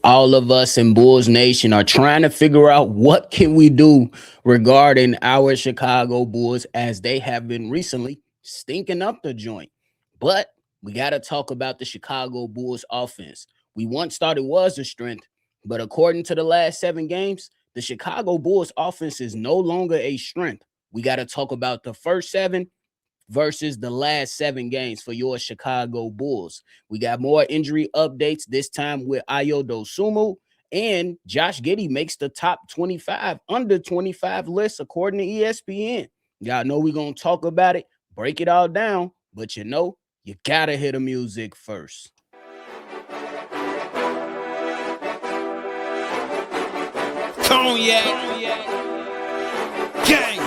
All of us in Bulls Nation are trying to figure out what can we do regarding our Chicago Bulls as they have been recently stinking up the joint. But we got to talk about the Chicago Bulls offense. We once thought it was a strength, but according to the last 7 games, the Chicago Bulls offense is no longer a strength. We got to talk about the first 7 versus the last 7 games for your Chicago Bulls. We got more injury updates, this time with Ayo Dosunmu, and Josh Giddey makes the top 25, under 25 list according to ESPN. Y'all know we're going to talk about it, break it all down, but you got to hear the music first. Cognac. Gang.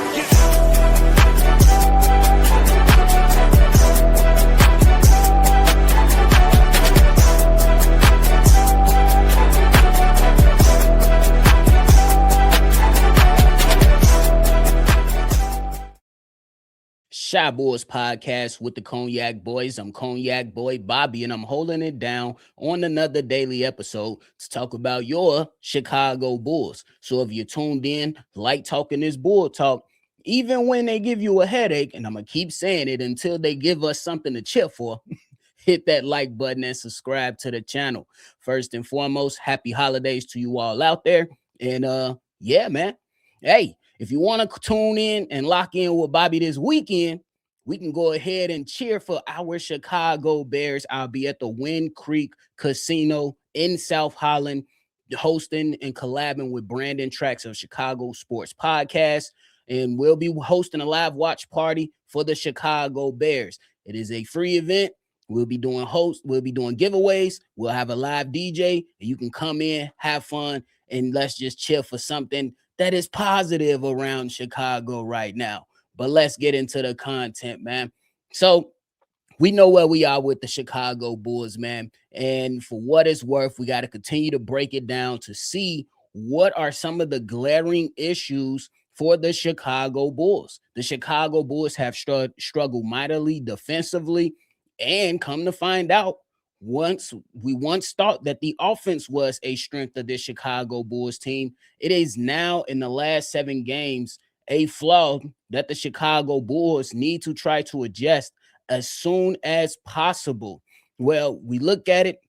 Shy Boys Podcast with the Cognac Boys. I'm Cognac Boy Bobby, and I'm holding it down on another daily episode to talk about your Chicago Bulls. So if you're tuned in, like talking this Bull talk, even when they give you a headache, and I'm going to keep saying it until they give us something to cheer for, hit that like button and subscribe to the channel. First and foremost, happy holidays to you all out there. And yeah, man. Hey, if you want to tune in and lock in with Bobby this weekend, we can go ahead and cheer for our Chicago Bears. I'll be at the Wind Creek Casino in South Holland, hosting and collabing with Brandon Tracks of Chicago Sports Podcast. And we'll be hosting a live watch party for the Chicago Bears. It is a free event. We'll be doing giveaways. We'll have a live DJ, and you can come in, have fun, and let's just cheer for something that is positive around Chicago right now. But let's get into the content, man. So we know where we are with the Chicago Bulls, man. And for what it's worth, we got to continue to break it down to see what are some of the glaring issues for the Chicago Bulls. The Chicago Bulls have struggled mightily defensively, and come to find out, once thought that the offense was a strength of this Chicago Bulls team, it is now in the last 7 games a flaw that the Chicago Bulls need to try to adjust as soon as possible. Well, we look at it.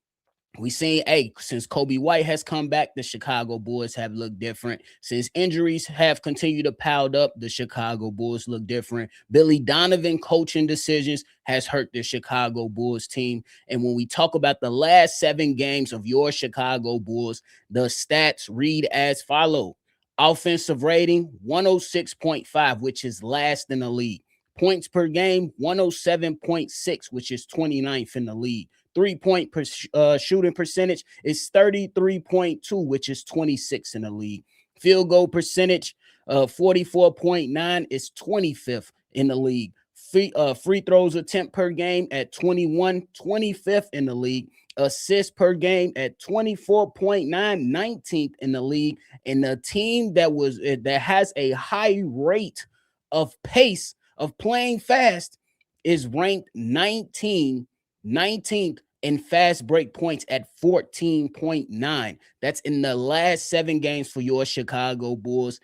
We seen, since Kobe White has come back, the Chicago Bulls have looked different. Since injuries have continued to pile up, the Chicago Bulls look different. Billy Donovan coaching decisions has hurt the Chicago Bulls team. And when we talk about the last 7 games of your Chicago Bulls, the stats read as follow. Offensive rating, 106.5, which is last in the league. Points per game, 107.6, which is 29th in the league. 3-point shooting percentage is 33.2, which is 26 in the league. Field goal percentage, 44.9 is 25th in the league. Free throws attempt per game at 21, 25th in the league. Assists per game at 24.9, 19th in the league. And the team that has a high rate of pace of playing fast is ranked 19th in fast break points at 14.9. That's in the last 7 games for your Chicago Bulls,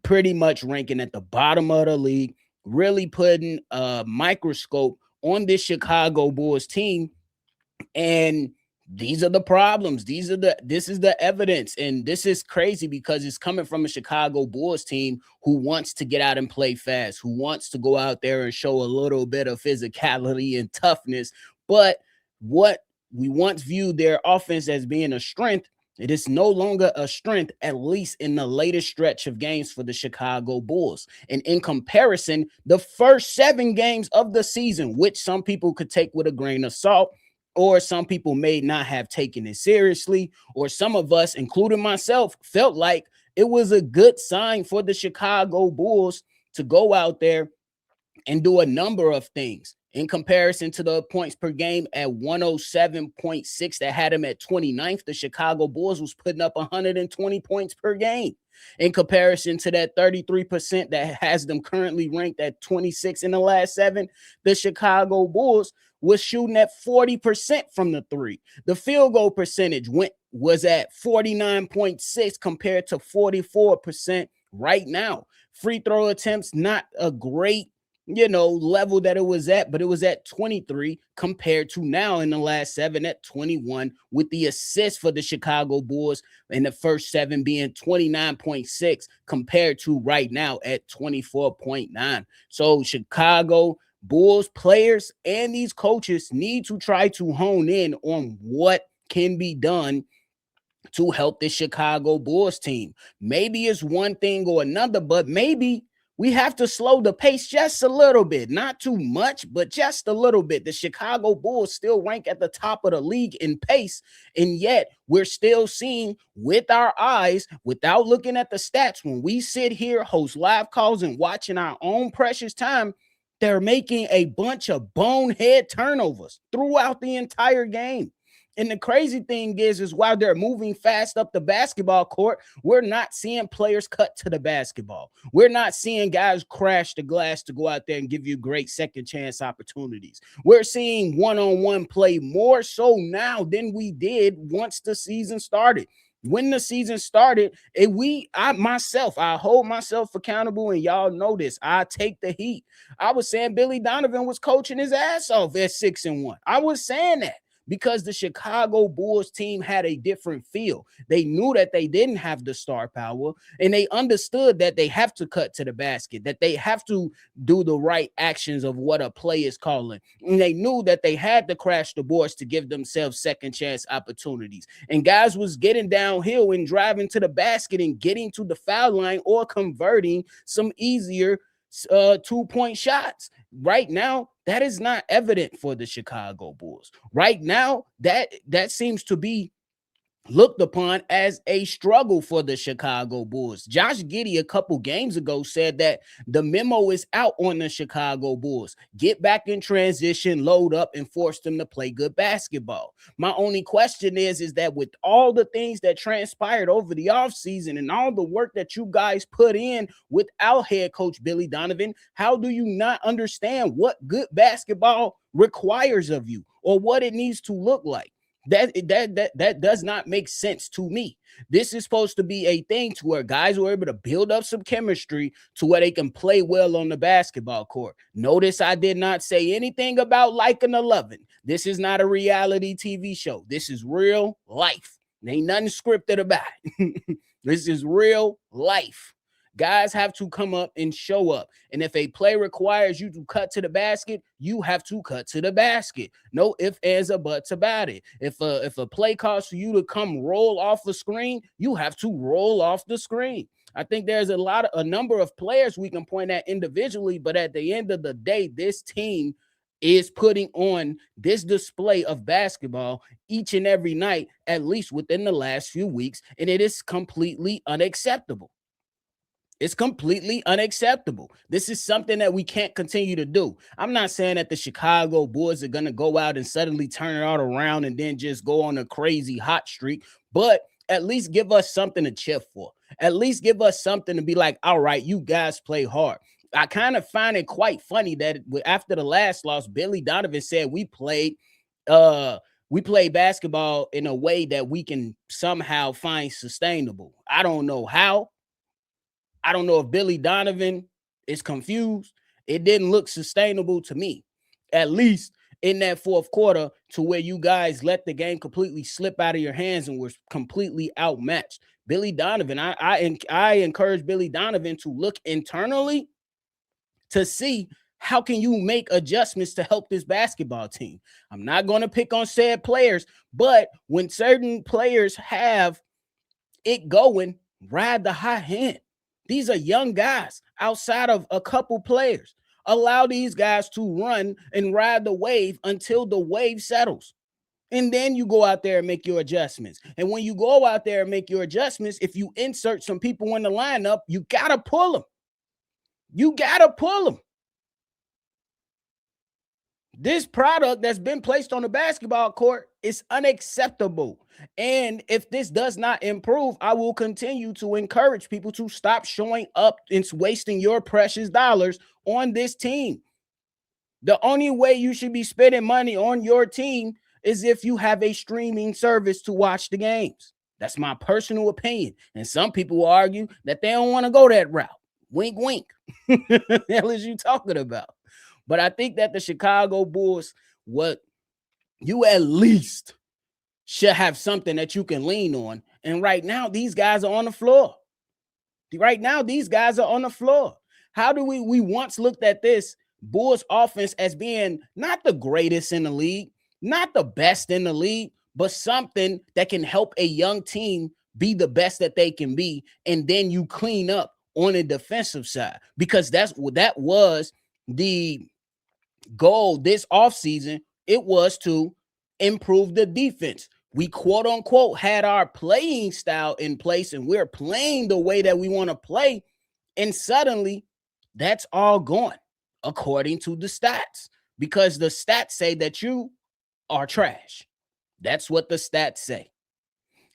pretty much ranking at the bottom of the league, really putting a microscope on this Chicago Bulls team. And these are the problems. This is the evidence. And this is crazy because it's coming from a Chicago Bulls team who wants to get out and play fast, who wants to go out there and show a little bit of physicality and toughness. But what we once viewed their offense as being a strength, it is no longer a strength, at least in the latest stretch of games for the Chicago Bulls. And in comparison, the first 7 games of the season, which some people could take with a grain of salt, or some people may not have taken it seriously, or some of us, including myself, felt like it was a good sign for the Chicago Bulls to go out there and do a number of things. In comparison to the points per game at 107.6 that had him at 29th, the Chicago Bulls was putting up 120 points per game. In comparison to that 33% that has them currently ranked at 26 in the last 7, the Chicago Bulls was shooting at 40% from the 3. The field goal percentage went was at 49.6 compared to 44% right now. Free throw attempts, not a great level that it was at, but it was at 23 compared to now in the last 7 at 21, with the assist for the Chicago Bulls in the first 7 being 29.6 compared to right now at 24.9. So Chicago Bulls players and these coaches need to try to hone in on what can be done to help the Chicago Bulls team. Maybe it's one thing or another, but maybe we have to slow the pace just a little bit. Not too much, but just a little bit. The Chicago Bulls still rank at the top of the league in pace, and yet we're still seeing with our eyes, without looking at the stats, when we sit here, host live calls, and watching our own precious time, they're making a bunch of bonehead turnovers throughout the entire game. And the crazy thing is while they're moving fast up the basketball court, we're not seeing players cut to the basketball. We're not seeing guys crash the glass to go out there and give you great second chance opportunities. We're seeing one-on-one play more so now than we did once the season started. When the season started, I hold myself accountable, and y'all know this. I take the heat. I was saying Billy Donovan was coaching his ass off at 6-1. I was saying that, because the Chicago Bulls team had a different feel. They knew that they didn't have the star power, and they understood that they have to cut to the basket, that they have to do the right actions of what a play is calling. And they knew that they had to crash the boards to give themselves second chance opportunities. And guys was getting downhill and driving to the basket and getting to the foul line or converting some easier 2-point shots. Right now, that is not evident for the Chicago Bulls. Right now, that seems to be looked upon as a struggle for the Chicago Bulls. Josh Giddey a couple games ago said that the memo is out on the Chicago Bulls. Get back in transition, load up, and force them to play good basketball. My only question is that with all the things that transpired over the offseason and all the work that you guys put in without head coach Billy Donovan, how do you not understand what good basketball requires of you or what it needs to look like? That does not make sense to me. This is supposed to be a thing to where guys were able to build up some chemistry to where they can play well on the basketball court. Notice I did not say anything about liking 11. This is not a reality TV show. This is real life. There ain't nothing scripted about it. This is real life. Guys have to come up and show up. And if a play requires you to cut to the basket, you have to cut to the basket. No ifs, ands, or buts about it. If a play calls for you to come roll off the screen, you have to roll off the screen. I think there's a number of players we can point at individually, but at the end of the day, this team is putting on this display of basketball each and every night, at least within the last few weeks, and it is completely unacceptable. It's completely unacceptable. This is something that we can't continue to do. I'm not saying that the Chicago Bulls are going to go out and suddenly turn it all around and then just go on a crazy hot streak, but at least give us something to cheer for. At least give us something to be like, all right, you guys play hard. I kind of find it quite funny that after the last loss, Billy Donovan said we played basketball in a way that we can somehow find sustainable. I don't know how. I don't know if Billy Donovan is confused. It didn't look sustainable to me, at least in that fourth quarter, to where you guys let the game completely slip out of your hands and were completely outmatched. Billy Donovan, I encourage Billy Donovan to look internally to see how can you make adjustments to help this basketball team. I'm not going to pick on said players, but when certain players have it going, ride the hot hand. These are young guys outside of a couple players. Allow these guys to run and ride the wave until the wave settles. And then you go out there and make your adjustments. And when you go out there and make your adjustments, if you insert some people in the lineup, you got to pull them. You got to pull them. This product that's been placed on the basketball court is unacceptable. And if this does not improve, I will continue to encourage people to stop showing up and wasting your precious dollars on this team. The only way you should be spending money on your team is if you have a streaming service to watch the games. That's my personal opinion. And some people will argue that they don't want to go that route. Wink, wink. The hell is you talking about? But I think that the Chicago Bulls, what you at least should have something that you can lean on. And right now, these guys are on the floor. Right now, these guys are on the floor. How do we once looked at this Bulls offense as being not the greatest in the league, not the best in the league, but something that can help a young team be the best that they can be. And then you clean up on the defensive side, because that was the goal this offseason. It was to improve the defense. We quote unquote had our playing style in place and we're playing the way that we want to play. And suddenly that's all gone according to the stats, because the stats say that you are trash. That's what the stats say.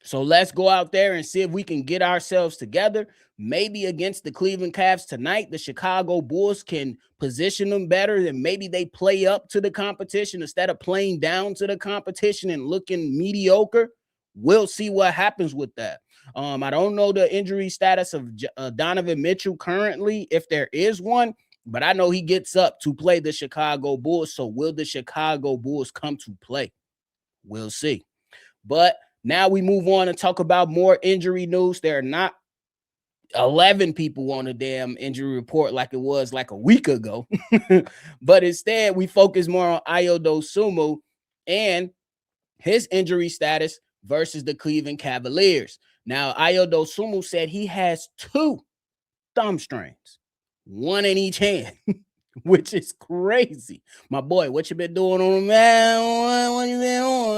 So let's go out there and see if we can get ourselves together. Maybe against the Cleveland Cavs tonight, the Chicago Bulls can position them better, and maybe they play up to the competition instead of playing down to the competition and looking mediocre. We'll see what happens with that. I don't know the injury status of Donovan Mitchell currently, if there is one, but I know he gets up to play the Chicago Bulls. So will the Chicago Bulls come to play? We'll see. But now we move on and talk about more injury news. There are not 11 people on the damn injury report like it was like a week ago. But instead, we focus more on Ayo Dosunmu and his injury status versus the Cleveland Cavaliers. Now, Ayo Dosunmu said he has 2 thumb strains, 1 in each hand, which is crazy. My boy, what you been doing on him, man? What you been on?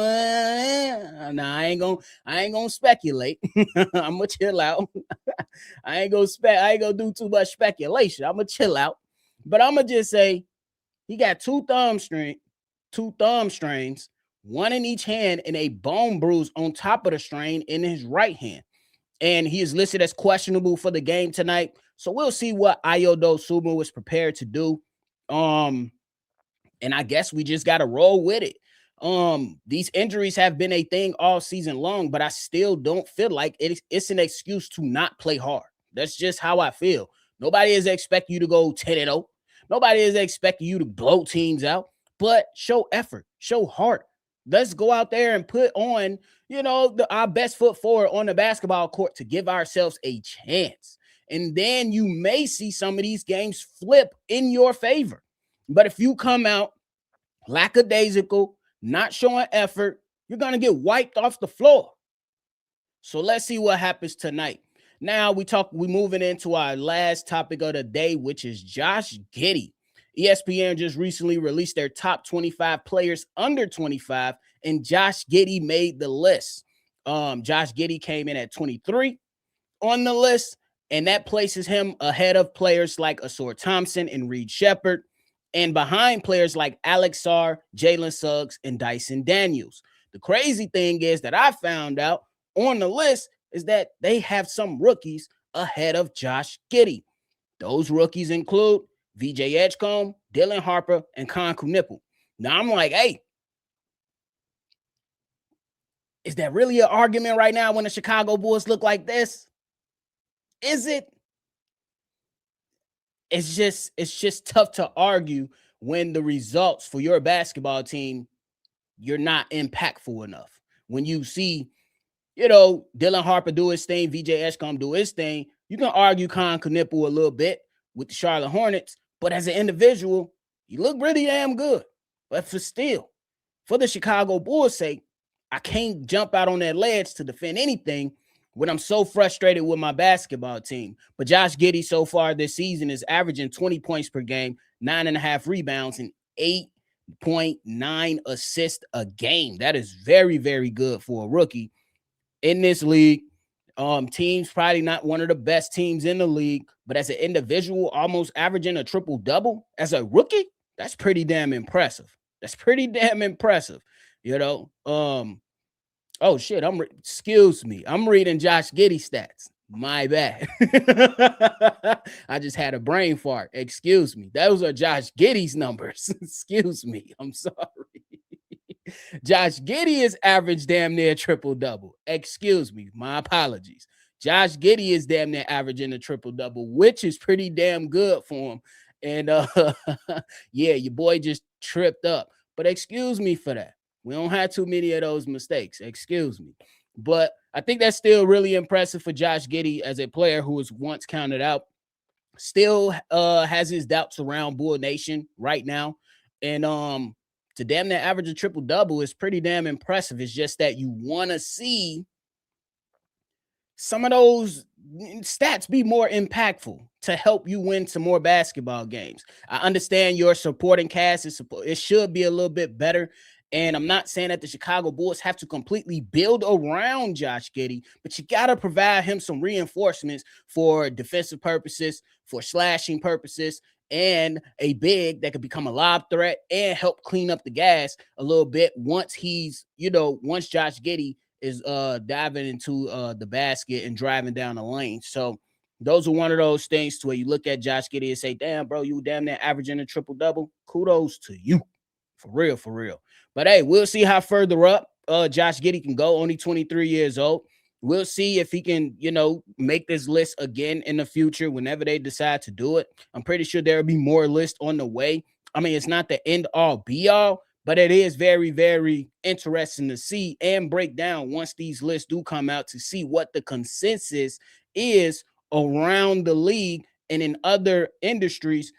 Nah, I ain't gonna speculate. I'm gonna chill out. I ain't gonna do too much speculation. I'm gonna chill out. But I'm gonna just say he got 2 thumb strains, 1 in each hand, and a bone bruise on top of the strain in his right hand. And he is listed as questionable for the game tonight. So we'll see what Ayo Dosunmu is prepared to do. And I guess we just got to roll with it. These injuries have been a thing all season long, but I still don't feel like it's an excuse to not play hard. That's just how I feel. Nobody is expecting you to go 10-0. Nobody is expecting you to blow teams out, but show effort, show heart. Let's go out there and put on, our best foot forward on the basketball court to give ourselves a chance. And then you may see some of these games flip in your favor. But if you come out lackadaisical, not showing effort, you're going to get wiped off the floor. So let's see what happens tonight. Now we moving into our last topic of the day, which is Josh Giddey. ESPN just recently released their top 25 players under 25, and Josh Giddey made the list. Josh Giddey came in at 23 on the list, and that places him ahead of players like Asor Thompson and Reed Shepherd, and behind players like Alex Sarr, Jalen Suggs, and Dyson Daniels. The crazy thing is that I found out on the list is that they have some rookies ahead of Josh Giddey. Those rookies include VJ Edgecombe, Dylan Harper, and Con Knipple. Now I'm like, hey, is that really an argument right now when the Chicago Bulls look like this? Is it? It's just tough to argue when the results for your basketball team, you're not impactful enough. When you see, Dylan Harper do his thing, VJ Edgecombe do his thing, you can argue Con Knipple a little bit with the Charlotte Hornets, but as an individual, you look really damn good. But for the Chicago Bulls' sake, I can't jump out on that ledge to defend anything when I'm so frustrated with my basketball team. But Josh Giddey so far this season is averaging 20 points per game, 9.5 rebounds, and 8.9 assists a game. That is very, very good for a rookie in this league. Team's probably not one of the best teams in the league, but as an individual, almost averaging a triple-double as a rookie, that's pretty damn impressive. Oh shit, excuse me. I'm reading Josh Giddey stats. My bad. I just had a brain fart. Excuse me. Those are Josh Giddey's numbers. Excuse me. I'm sorry. Josh Giddey is average damn near triple-double. Excuse me. My apologies. Josh Giddey is damn near averaging a triple-double, which is pretty damn good for him. And yeah, your boy just tripped up. But excuse me for that. We don't have too many of those mistakes. Excuse me. But I think that's still really impressive for Josh Giddey as a player who was once counted out. Still has his doubts around Bull Nation right now. And to damn near average a triple-double is pretty damn impressive. It's just that you want to see some of those stats be more impactful to help you win some more basketball games. I understand your supporting cast it should be a little bit better. And I'm not saying that the Chicago Bulls have to completely build around Josh Giddey, but you got to provide him some reinforcements for defensive purposes, for slashing purposes, and a big that could become a lob threat and help clean up the gas a little bit once once Josh Giddey is diving into the basket and driving down the lane. So those are one of those things to where you look at Josh Giddey and say, damn, bro, you damn near averaging a triple-double. Kudos to you. For real, for real. But hey, we'll see how further up Josh Giddey can go, only 23 years old. We'll see if he can, make this list again in the future whenever they decide to do it. I'm pretty sure there'll be more lists on the way. I mean, it's not the end all be all, but it is very, very interesting to see and break down once these lists do come out to see what the consensus is around the league and in other industries,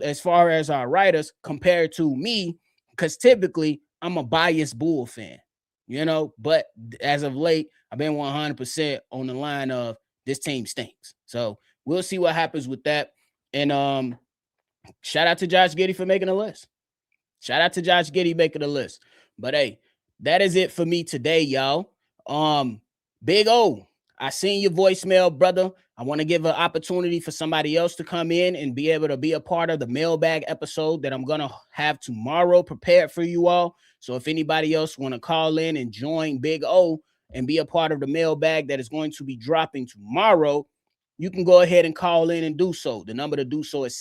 as far as our writers compared to me, because typically I'm a biased Bull fan, but as of late, I've been 100% on the line of this team stinks. So we'll see what happens with that. And shout out to Josh Giddey for making a list. Shout out to Josh Giddey making a list. But hey, that is it for me today, y'all. Big O, I seen your voicemail, brother. I want to give an opportunity for somebody else to come in and be able to be a part of the mailbag episode that I'm going to have tomorrow prepared for you all. So if anybody else want to call in and join Big O and be a part of the mailbag that is going to be dropping tomorrow, you can go ahead and call in and do so. The number to do so is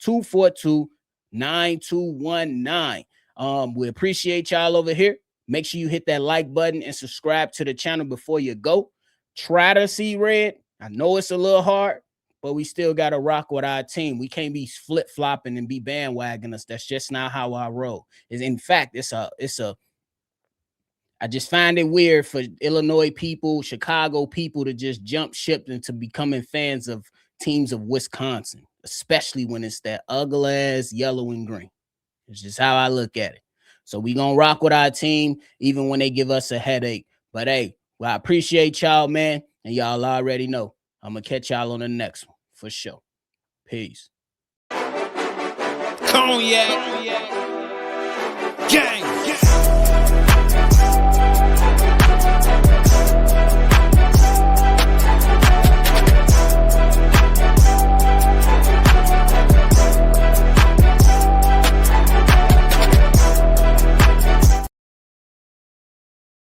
773-242-9219. We appreciate y'all over here. Make sure you hit that like button and subscribe to the channel before you go. Try to see red. I know it's a little hard, but we still got to rock with our team. We can't be flip-flopping and be bandwagoning us. That's just not how I roll. In fact, I just find it weird for Illinois people, Chicago people to just jump ship into becoming fans of teams of Wisconsin, especially when it's that ugly ass yellow and green. It's just how I look at it. So we gonna rock with our team even when they give us a headache. But hey, well, I appreciate y'all, man. And y'all already know I'm gonna catch y'all on the next one for sure. Peace. Cognac. Gang.